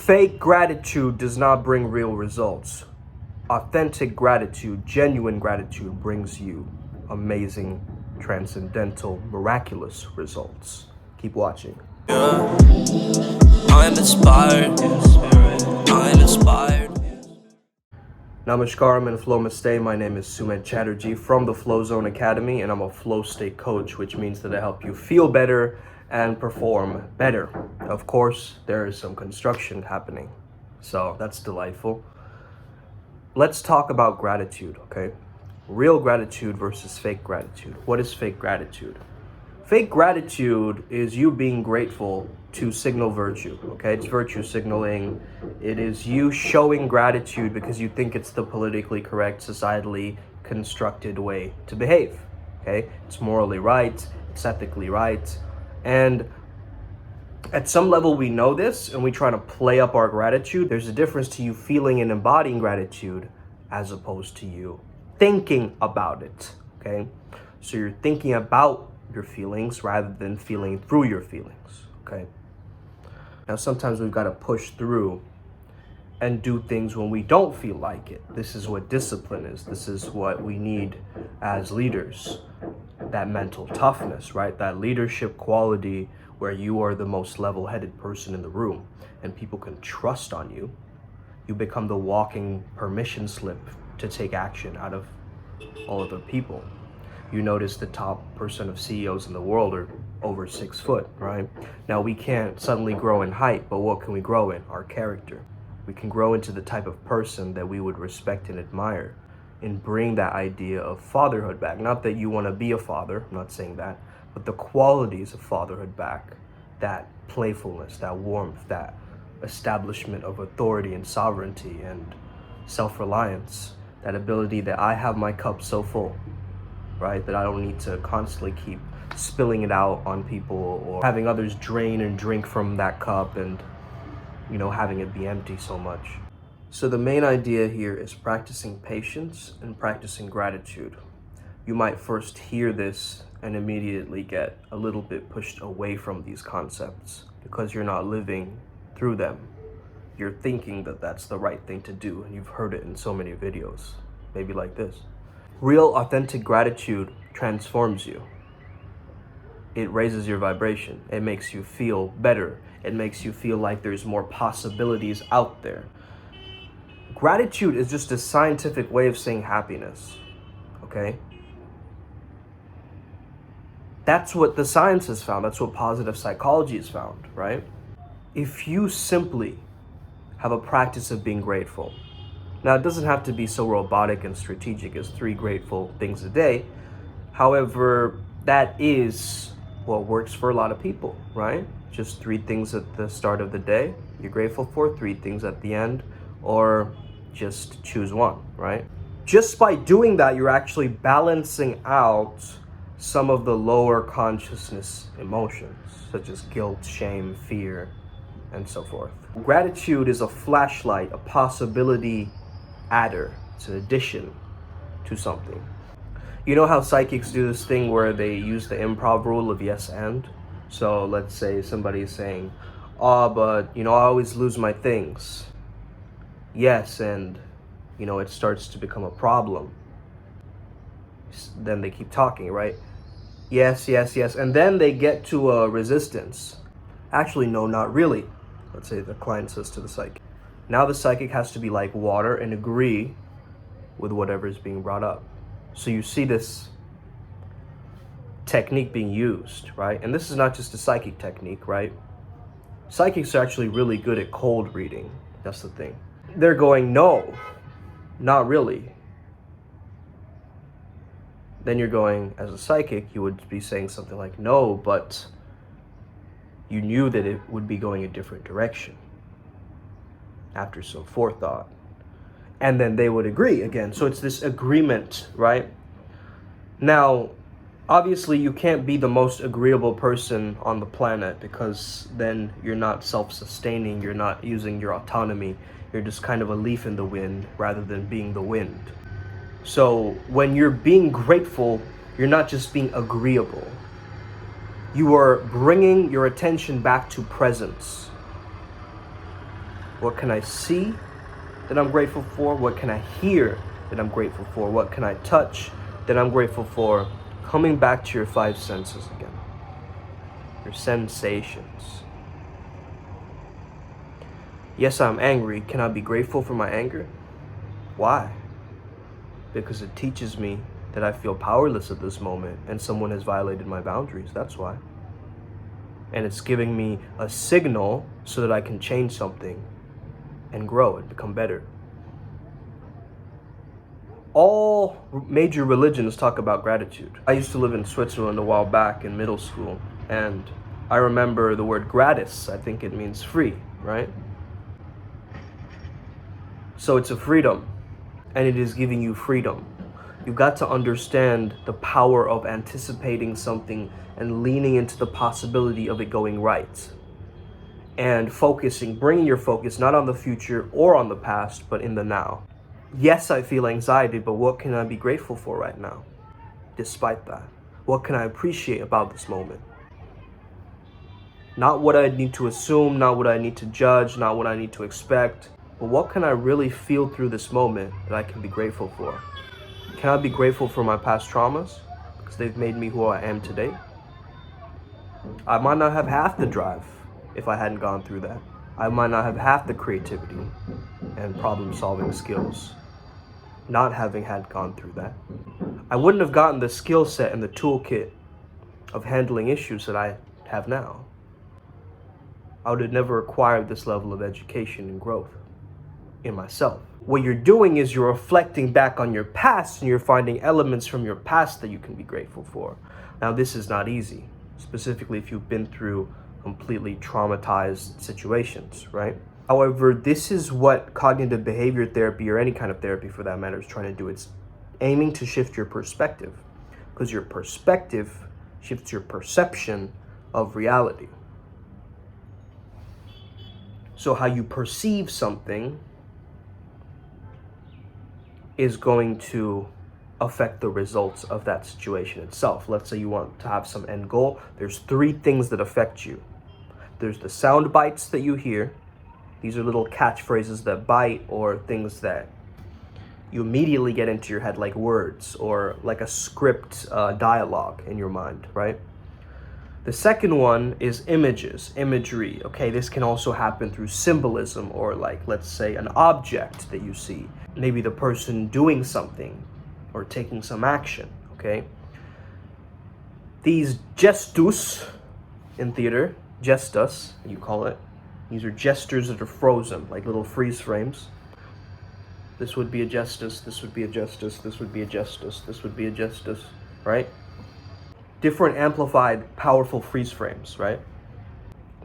Fake gratitude does not bring real results. Authentic gratitude, genuine gratitude brings you amazing, transcendental, miraculous results. Keep watching. Yeah. I'm inspired. I'm inspired. Namaskaram and Flow Namaste. My name is Sumedh Chatterjee from the Flow Zone Academy, and I'm a flow state coach, which means that I help you feel better and perform better. Of course, there is some construction happening, so that's delightful. Let's talk about gratitude, okay? Real gratitude versus fake gratitude. What is fake gratitude? Fake gratitude is you being grateful to signal virtue, okay? It's virtue signaling. It is you showing gratitude because you think it's the politically correct, societally constructed way to behave, okay? It's morally right, it's ethically right. And at some level we know this and we try to play up our gratitude. There's a difference to you feeling and embodying gratitude as opposed to you thinking about it, okay? So you're thinking about your feelings rather than feeling through your feelings, okay? Now sometimes we've got to push through and do things when we don't feel like it. This is what discipline is. This is what we need as leaders. That mental toughness, right? That leadership quality where you are the most level-headed person in the room and people can trust on you. You become the walking permission slip to take action out of all other people. You notice the top percent of CEOs in the world are over 6 foot, right? Now we can't suddenly grow in height, but what can we grow in? Our character. We can grow into the type of person that we would respect and admire and bring that idea of fatherhood back. Not that you want to be a father, I'm not saying that, but the qualities of fatherhood back. That playfulness, that warmth, that establishment of authority and sovereignty and self-reliance, that ability that I have my cup so full, right? That I don't need to constantly keep spilling it out on people or having others drain and drink from that cup and, you know, having it be empty so much. So the main idea here is practicing patience and practicing gratitude. You might first hear this and immediately get a little bit pushed away from these concepts because you're not living through them. You're thinking that that's the right thing to do, and you've heard it in so many videos, maybe like this. Real authentic gratitude transforms you. It raises your vibration. It makes you feel better. It makes you feel like there's more possibilities out there. Gratitude is just a scientific way of saying happiness, okay? That's what the science has found. That's what positive psychology has found, right? If you simply have a practice of being grateful, now, it doesn't have to be so robotic and strategic as 3 grateful things a day. However, that is what works for a lot of people, right? Just 3 things at the start of the day you're grateful for, 3 things at the end, or just choose one, right? Just by doing that, you're actually balancing out some of the lower consciousness emotions, such as guilt, shame, fear, and so forth. Gratitude is a flashlight, a possibility adder. It's an addition to something. You know how psychics do this thing where they use the improv rule of yes and? So let's say somebody's saying, oh, but you know, I always lose my things. Yes, and you know, it starts to become a problem. Then they keep talking, right? Yes, yes, yes. And then they get to a resistance. Actually, no, not really. Let's say the client says to the psychic. Now the psychic has to be like water and agree with whatever is being brought up. So you see this technique being used, right? And this is not just a psychic technique, right? Psychics are actually really good at cold reading. That's the thing. They're going, no, not really. Then you're going, as a psychic, you would be saying something like, no, but you knew that it would be going a different direction after some forethought. And then they would agree again. So it's this agreement, right? Now, obviously you can't be the most agreeable person on the planet because then you're not self-sustaining, you're not using your autonomy, you're just kind of a leaf in the wind rather than being the wind. So when you're being grateful, you're not just being agreeable. You are bringing your attention back to presence. What can I see that I'm grateful for? What can I hear that I'm grateful for? What can I touch that I'm grateful for? Coming back to your five senses again, your sensations. Yes, I'm angry. Can I be grateful for my anger? Why? Because it teaches me that I feel powerless at this moment and someone has violated my boundaries. That's why. And it's giving me a signal so that I can change something and grow and become better. All major religions talk about gratitude. I used to live in Switzerland a while back in middle school, and I remember the word gratis. I think it means free, right? So it's a freedom, and it is giving you freedom. You've got to understand the power of anticipating something and leaning into the possibility of it going right. And focusing, bringing your focus not on the future or on the past, but in the now. Yes, I feel anxiety, but what can I be grateful for right now? Despite that, what can I appreciate about this moment? Not what I need to assume, not what I need to judge, not what I need to expect, but what can I really feel through this moment that I can be grateful for? Can I be grateful for my past traumas? Because they've made me who I am today. I might not have half the drive if I hadn't gone through that. I might not have half the creativity and problem-solving skills not having had gone through that. I wouldn't have gotten the skill set and the toolkit of handling issues that I have now. I would have never acquired this level of education and growth in myself. What you're doing is you're reflecting back on your past and you're finding elements from your past that you can be grateful for. Now, this is not easy, specifically if you've been through completely traumatized situations, right? However, this is what cognitive behavior therapy, or any kind of therapy for that matter, is trying to do. It's aiming to shift your perspective, because your perspective shifts your perception of reality. So how you perceive something is going to affect the results of that situation itself. Let's say you want to have some end goal. There's three things that affect you. There's the sound bites that you hear. These are little catchphrases that bite, or things that you immediately get into your head, like words or like a script dialogue in your mind, right? The second one is images, imagery. Okay, this can also happen through symbolism, or like, let's say, an object that you see. Maybe the person doing something or taking some action, okay? These gestus in theater, gestus, you call it. These are gestures that are frozen, like little freeze frames. This would be a gestus, this would be a gestus, this would be a gestus, this would be a gestus, right? Different amplified, powerful freeze frames, right?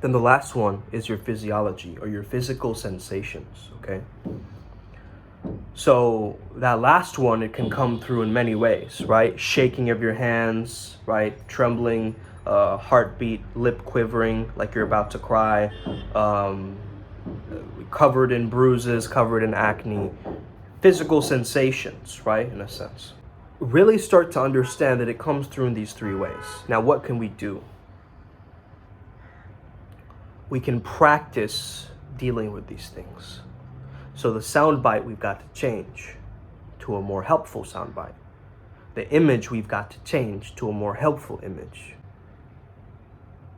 Then the last one is your physiology, or your physical sensations, okay? So that last one, it can come through in many ways, right? Shaking of your hands, right? Trembling, heartbeat, lip quivering like you're about to cry, covered in bruises, covered in acne. Physical sensations, right, in a sense. Really start to understand that it comes through in these three ways. Now, what can we do? We can practice dealing with these things. So the soundbite, we've got to change to a more helpful soundbite. The image, we've got to change to a more helpful image.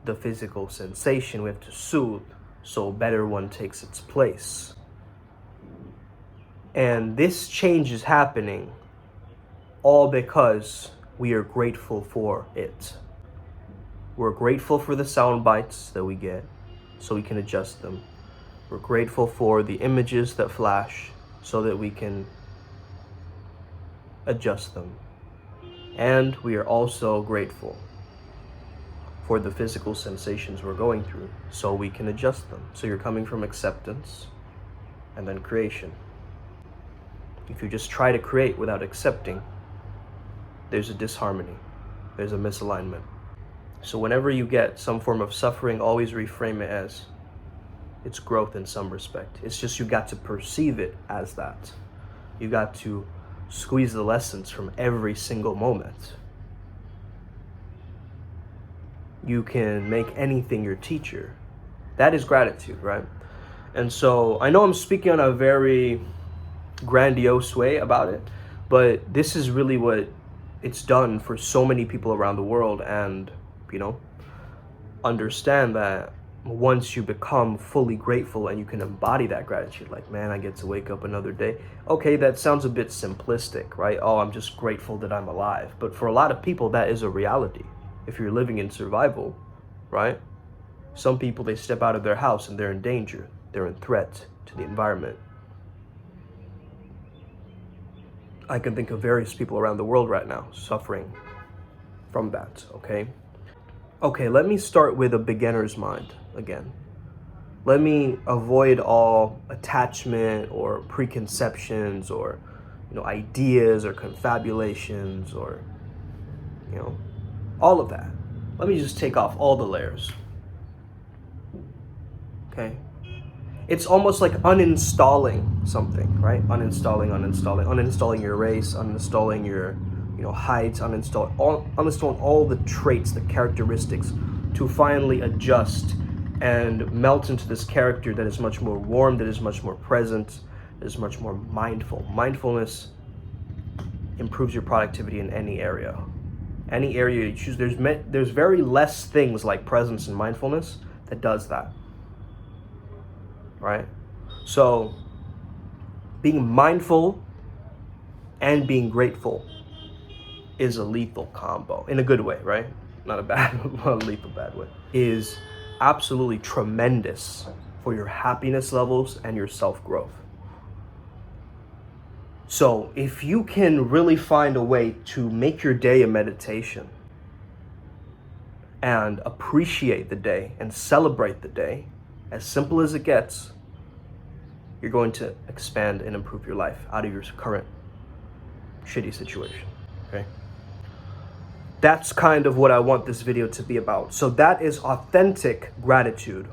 The physical sensation, we have to soothe so a better one takes its place. And this change is happening all because we are grateful for it. We're grateful for the sound bites that we get so we can adjust them. We're grateful for the images that flash so that we can adjust them. And we are also grateful for the physical sensations we're going through so we can adjust them. So you're coming from acceptance and then creation. If you just try to create without accepting, there's a disharmony, there's a misalignment. So whenever you get some form of suffering, always reframe it as it's growth in some respect. It's just you got to perceive it as that. You got to squeeze the lessons from every single moment. You can make anything your teacher. That is gratitude, right? And so I know I'm speaking on a very grandiose way about it, but this is really what it's done for so many people around the world. And, you know, understand that once you become fully grateful and you can embody that gratitude, like, man, I get to wake up another day. Okay, that sounds a bit simplistic, right? Oh, I'm just grateful that I'm alive. But for a lot of people, that is a reality. If you're living in survival, right? Some people, they step out of their house and they're in danger. They're in threat to the environment. I can think of various people around the world right now suffering from that, okay? Okay, let me start with a beginner's mind again. Let me avoid all attachment or preconceptions or, ideas or confabulations or, all of that. Let me just take off all the layers. Okay? It's almost like uninstalling something, right? Uninstalling your race, uninstalling your, height, uninstalling all the traits, the characteristics to finally adjust and melt into this character that is much more warm, that is much more present, that is much more mindful. Mindfulness improves your productivity in any area. Any area you choose, there's very less things like presence and mindfulness that does that. Right? So being mindful and being grateful is a lethal combo in a good way, right? Not a lethal bad way. Is absolutely tremendous for your happiness levels and your self-growth. So if you can really find a way to make your day a meditation and appreciate the day and celebrate the day, as simple as it gets, you're going to expand and improve your life out of your current shitty situation, okay? That's kind of what I want this video to be about. So that is authentic gratitude.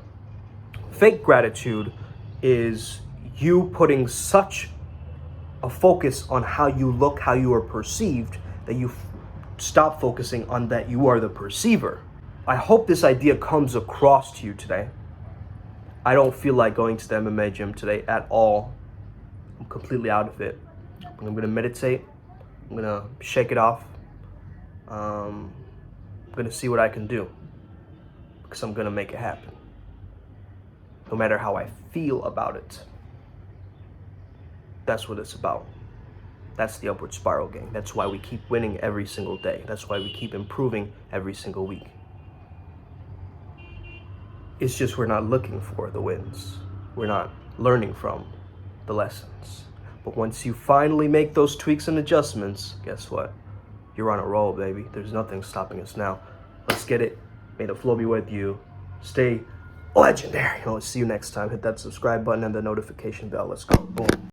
Fake gratitude is you putting such a focus on how you look, how you are perceived, that you stop focusing on that you are the perceiver. I hope this idea comes across to you today. I don't feel like going to the MMA gym today at all. I'm completely out of it. I'm going to meditate. I'm going to shake it off. I'm going to see what I can do, because I'm going to make it happen. No matter how I feel about it. That's what it's about. That's the upward spiral game. That's why we keep winning every single day. That's why we keep improving every single week. It's just we're not looking for the wins. We're not learning from the lessons. But once you finally make those tweaks and adjustments, guess what? You're on a roll, baby. There's nothing stopping us now. Let's get it. May the flow be with you. Stay legendary. I'll see you next time. Hit that subscribe button and the notification bell. Let's go. Boom.